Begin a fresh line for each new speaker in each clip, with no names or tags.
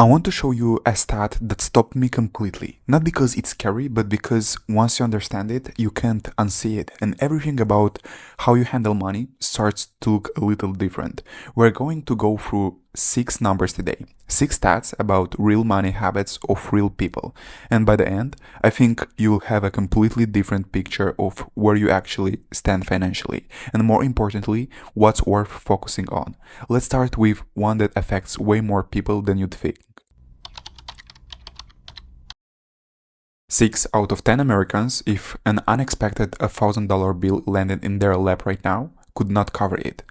I want to show you a stat that stopped me completely. Not because it's scary, but because once you understand it, you can't unsee it, and everything about how you handle money starts to look a little different. We're going to go through 6 numbers today, 6 stats about real money habits of real people, and by the end, I think you'll have a completely different picture of where you actually stand financially, and more importantly, what's worth focusing on. Let's start with one that affects way more people than you'd think. 6 out of 10 Americans, if an unexpected $1,000 bill landed in their lap right now, could not cover it.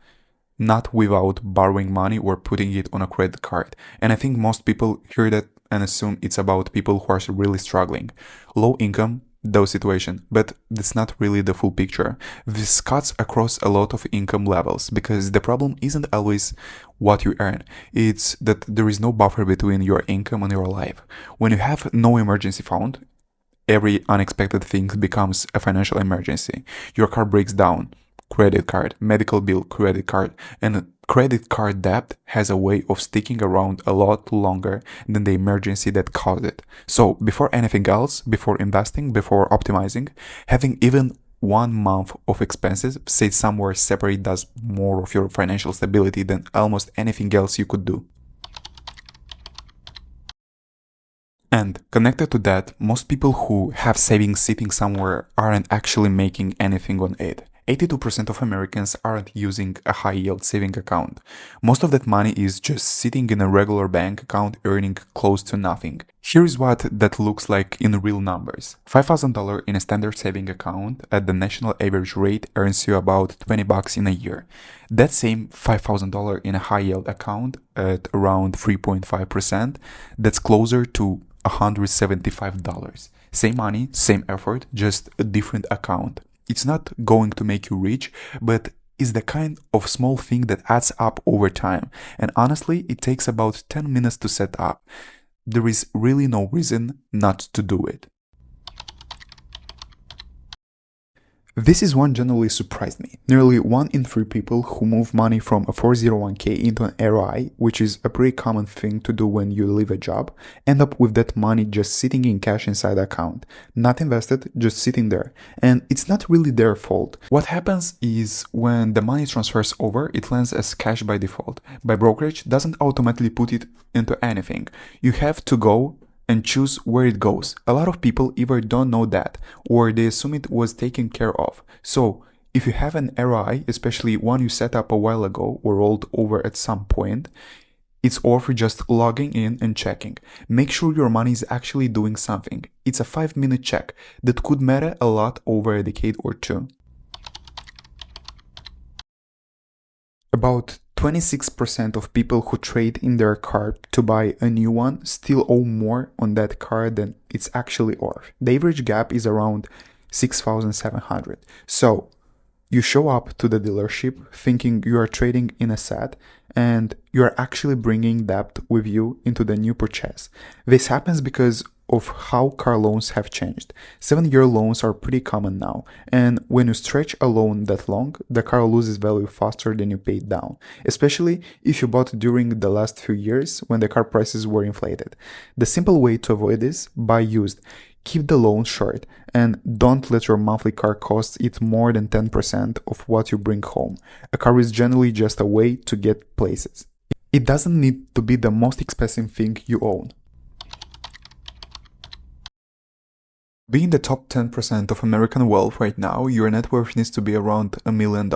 Not without borrowing money or putting it on a credit card. And I think most people hear that and assume it's about people who are really struggling. Low income, those situation, but that's not really the full picture. This cuts across a lot of income levels because the problem isn't always what you earn, it's that there is no buffer between your income and your life. When you have no emergency fund, every unexpected thing becomes a financial emergency. Your car breaks down, credit card, medical bill, credit card, and credit card debt has a way of sticking around a lot longer than the emergency that caused it. So before anything else, before investing, before optimizing, having even 1 month of expenses saved somewhere separate does more of your financial stability than almost anything else you could do. And connected to that, most people who have savings sitting somewhere aren't actually making anything on it. 82% of Americans aren't using a high-yield saving account. Most of that money is just sitting in a regular bank account earning close to nothing. Here's what that looks like in real numbers. $5,000 in a standard saving account at the national average rate earns you about $20 in a year. That same $5,000 in a high-yield account at around 3.5%, that's closer to $175. Same money, same effort, just a different account. It's not going to make you rich, but is the kind of small thing that adds up over time. And honestly, it takes about 10 minutes to set up. There is really no reason not to do it. This is one generally surprised me. Nearly 1 in 3 people who move money from a 401k into an ROI, which is a pretty common thing to do when you leave a job, end up with that money just sitting in cash inside the account. Not invested, just sitting there. And it's not really their fault. What happens is when the money transfers over, it lands as cash by default. By brokerage doesn't automatically put it into anything. You have to go and choose where it goes. A lot of people either don't know that or they assume it was taken care of. So if you have an ROI, especially one you set up a while ago or rolled over at some point, it's worth just logging in and checking. Make sure your money is actually doing something. It's a 5-minute check that could matter a lot over a decade or two. About 26% of people who trade in their car to buy a new one still owe more on that car than it's actually worth. The average gap is around $6,700. So you show up to the dealership thinking you are trading in a set and you are actually bringing debt with you into the new purchase. This happens because of how car loans have changed. 7-year loans are pretty common now, and when you stretch a loan that long, the car loses value faster than you paid down, especially if you bought during the last few years when the car prices were inflated. The simple way to avoid this: buy used. Keep the loan short, and don't let your monthly car costs eat more than 10% of what you bring home. A car is generally just a way to get places. It doesn't need to be the most expensive thing you own. Being the top 10% of American wealth right now, your net worth needs to be around $1 million.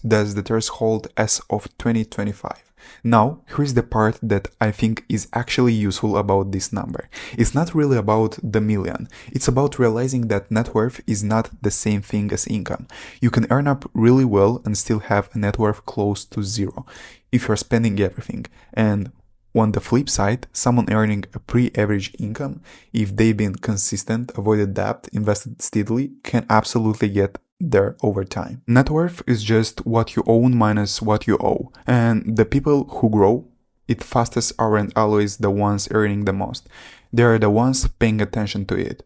That's the threshold as of 2025. Now, here's the part that I think is actually useful about this number. It's not really about the million. It's about realizing that net worth is not the same thing as income. You can earn up really well and still have a net worth close to zero if you're spending everything. And on the flip side, someone earning a pre-average income, if they've been consistent, avoided debt, invested steadily, can absolutely get there over time. Net worth is just what you own minus what you owe. And the people who grow it fastest aren't always the ones earning the most. They are the ones paying attention to it.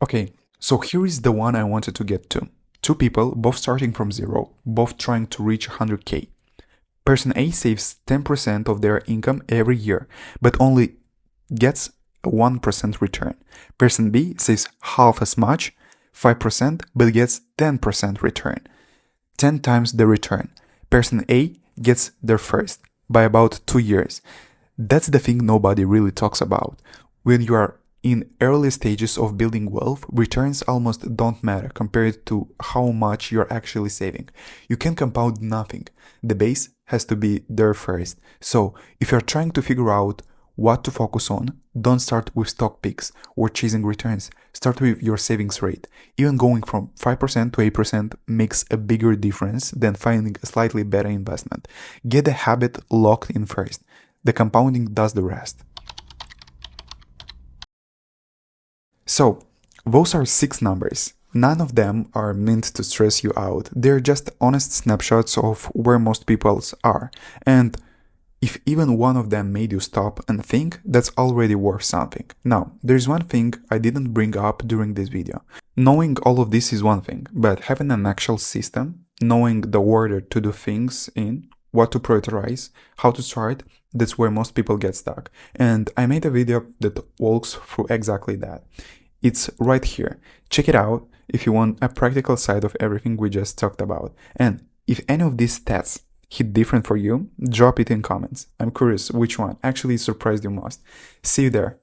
Okay, so here is the one I wanted to get to. 2 people, both starting from zero, both trying to reach 100k. Person A saves 10% of their income every year, but only gets a 1% return. Person B saves half as much, 5%, but gets 10% return. 10 times the return. Person A gets there first, by about 2 years. That's the thing nobody really talks about. When you are in early stages of building wealth, returns almost don't matter compared to how much you're actually saving. You can compound nothing. The base has to be there first. So, if you're trying to figure out what to focus on, don't start with stock picks or chasing returns. Start with your savings rate. Even going from 5% to 8% makes a bigger difference than finding a slightly better investment. Get the habit locked in first. The compounding does the rest. So, those are 6 numbers. None of them are meant to stress you out. They're just honest snapshots of where most people are. And if even one of them made you stop and think, that's already worth something. Now, there's one thing I didn't bring up during this video. Knowing all of this is one thing, but having an actual system, knowing the order to do things in, what to prioritize, how to start, that's where most people get stuck. And I made a video that walks through exactly that. It's right here. Check it out if you want a practical side of everything we just talked about. And if any of these stats hit different for you, drop it in comments. I'm curious which one actually surprised you most. See you there.